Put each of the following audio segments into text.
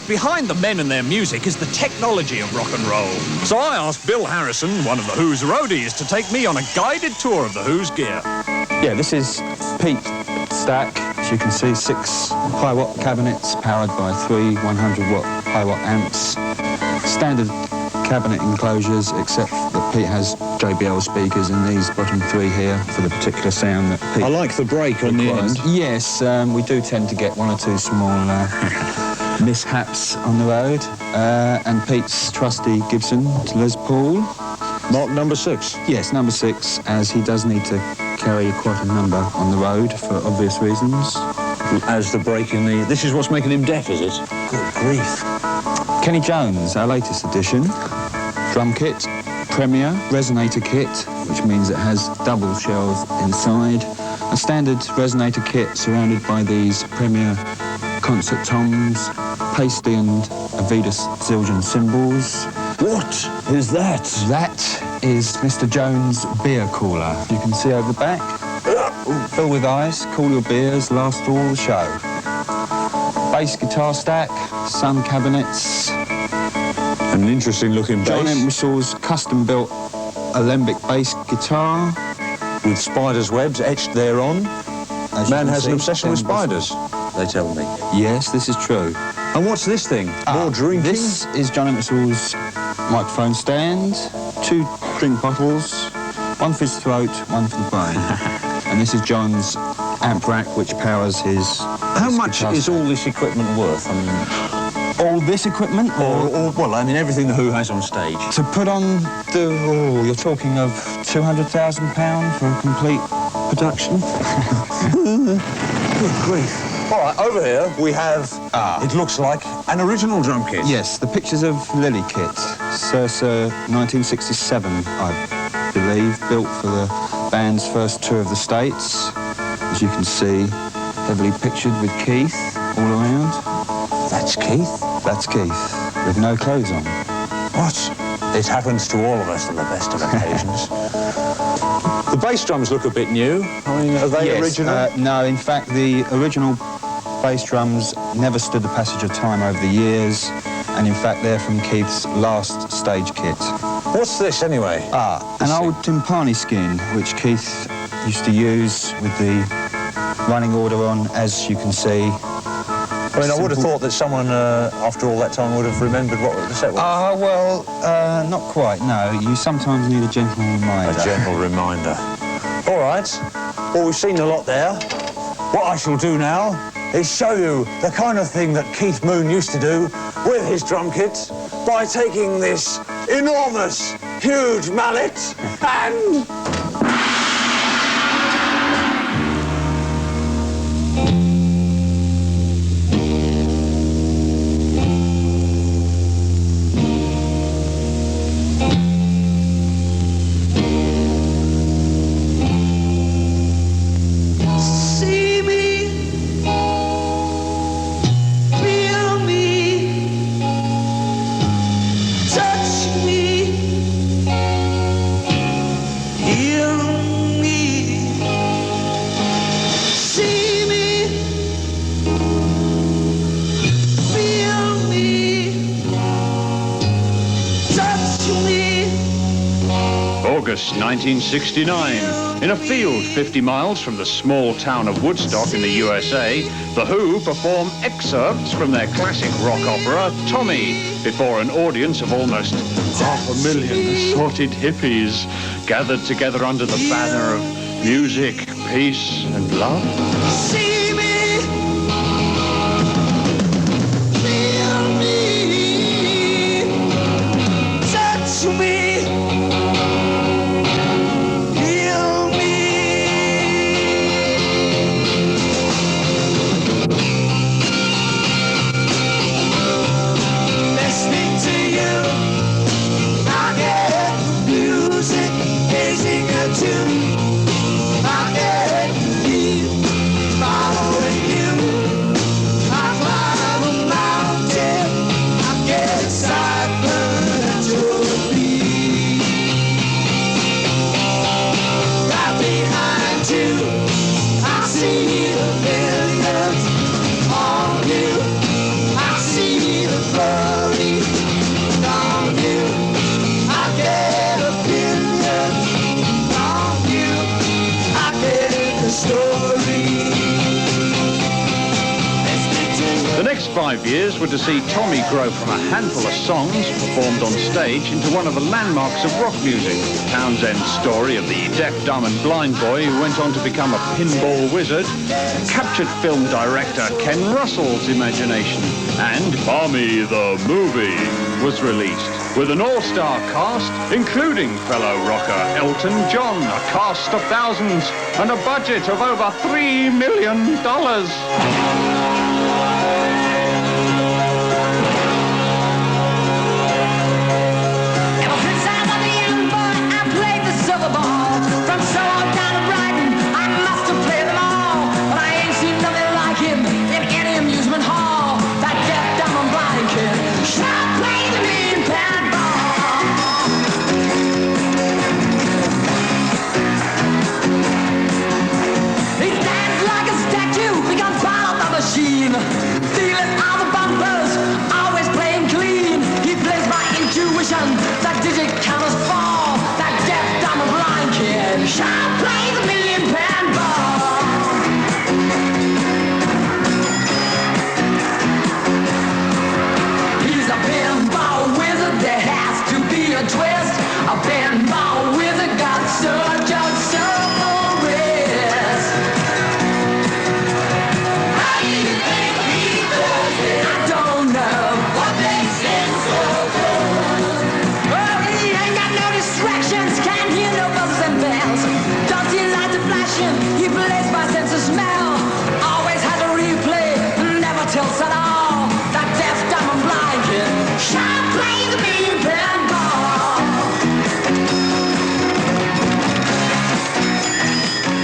behind the men and their music is the technology of rock and roll. So I asked Bill Harrison, one of the Who's roadies, to take me on a guided tour of the Who's gear. Yeah, this is Pete Stack. As you can see, 6 high-watt cabinets powered by 3 100-watt high-watt amps. Standard cabinet enclosures, except that Pete has JBL speakers in these bottom 3 here for the particular sound that Pete I like the break on the end. Yes, we do tend to get 1 or 2 small mishaps on the road. And Pete's trusty Gibson Les Paul. Mark number 6. Yes, number 6, as he does need to carry quite a number on the road for obvious reasons. As the break in the... This is what's making him deaf, is it? Good grief. Kenny Jones, our latest addition. Drum kit, Premier, resonator kit, which means it has double shells inside. A standard resonator kit surrounded by these Premier concert toms, Paisley and Avidas Zildjian cymbals. What is that? That is Mr. Jones' beer cooler. You can see over the back. Fill with ice, cool your beers, last all the show. Bass guitar stack, sun cabinets. An interesting looking bass. John Entwistle's custom-built alembic bass guitar. With spider's webs etched thereon. Man has an obsession with spiders, they tell me. Yes, this is true. And what's this thing? More drinking? This is John Entwistle's microphone stand, 2 drink bottles, 1 for his throat, 1 for the brain. And this is John's amp rack, which powers his... How much is all this equipment worth? I mean, all this equipment? well, I mean, everything the Who has on stage. To put on the... Oh, you're talking of £200,000 for a complete production? Good grief. All right, over here we have, it looks like, an original drum kit. Yes, the pictures of Lily Kit, circa 1967, I believe, built for the band's first tour of the States. As you can see, heavily pictured with Keith all around. That's Keith? That's Keith, with no clothes on. What? It happens to all of us on the best of occasions. The bass drums look a bit new. I mean, are they original? No, in fact, the original bass drums never stood the passage of time over the years, and in fact, they're from Keith's last stage kit. What's this, anyway? An old timpani skin, which Keith used to use with the running order on, as you can see. I mean, I would have thought that someone, after all that time, would have remembered what the set was. Well, not quite, no. You sometimes need a gentle reminder. A gentle reminder. All right. Well, we've seen a lot there. What I shall do now is show you the kind of thing that Keith Moon used to do with his drum kit by taking this enormous, huge mallet and... August 1969. In a field 50 miles from the small town of Woodstock in the USA, The Who perform excerpts from their classic rock opera, Tommy, before an audience of almost 500,000 assorted hippies gathered together under the banner of music, peace, and love. See me, feel me, touch me. Be The next 5 years were to see Tommy grow from a handful of songs performed on stage into one of the landmarks of rock music. Townsend's story of the deaf, dumb and blind boy who went on to become a pinball wizard captured film director Ken Russell's imagination. And Tommy the Movie was released with an all-star cast, including fellow rocker Elton John, a cast of thousands, and a budget of over $3 million. That digit counters fall. That deaf, dumb, and blind kid shall play the million-pound ball. He's a pinball wizard. There has to be a twist. A pinball wizard got such a soulful wrist. How do you think he does it? I don't know. What makes him so good? Distractions, can't hear no buzzes and bells. Dirty lights are flashing, he plays by sense of smell. Always has a replay, never tilts at all. That deaf, dumb and blind kid shall play the million-pound ball.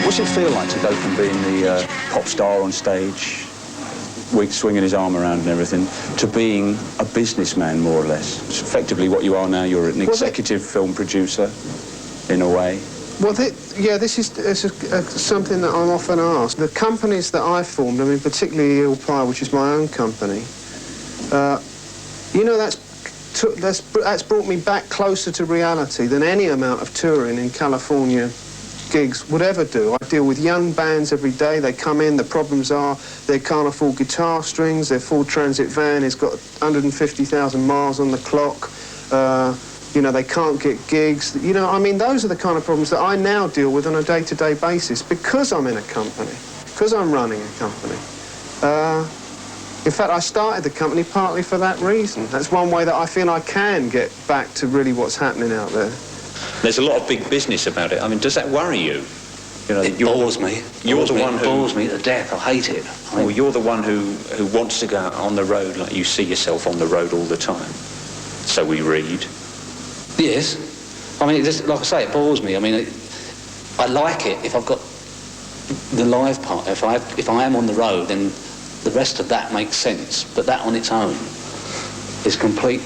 What's it feel like to go from being the pop star on stage, swinging his arm around and everything, to being a businessman, more or less? It's effectively what you are now. You're an executive film producer, in a way. Well, this is something that I'm often asked. The companies that I formed, I mean, particularly Eel Pie, which is my own company, you know, that's brought me back closer to reality than any amount of touring in California gigs would ever do. I deal with young bands every day. They come in, the problems are they can't afford guitar strings, their Ford Transit van has got 150,000 miles on the clock, you know, they can't get gigs. You know, I mean, those are the kind of problems that I now deal with on a day-to-day basis because I'm in a company, because I'm running a company. In fact, I started the company partly for that reason. That's one way that I feel I can get back to really what's happening out there. There's a lot of big business about it. I mean, does that worry you? You know, it bores me. You're the one who bores me to death. I hate it. Well, you're the one who wants to go out on the road, like you see yourself on the road all the time. So we read. Yes. I mean, it just, like I say, it bores me. I mean, I like it if I've got the live part. If I am on the road, then the rest of that makes sense. But that on its own is complete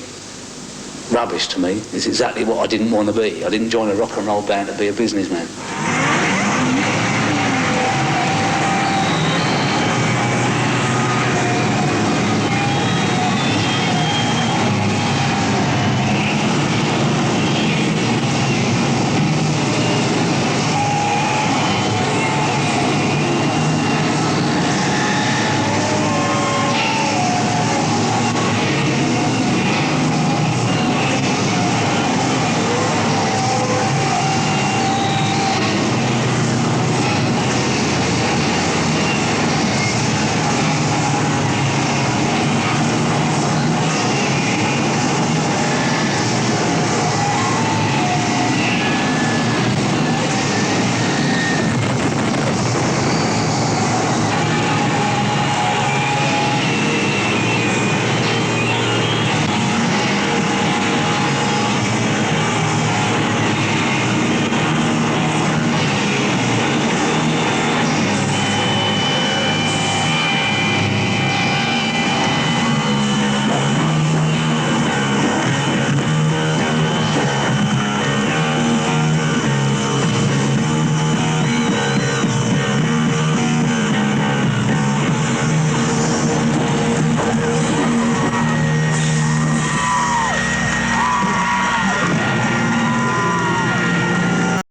rubbish to me. It's exactly what I didn't want to be. I didn't join a rock and roll band to be a businessman.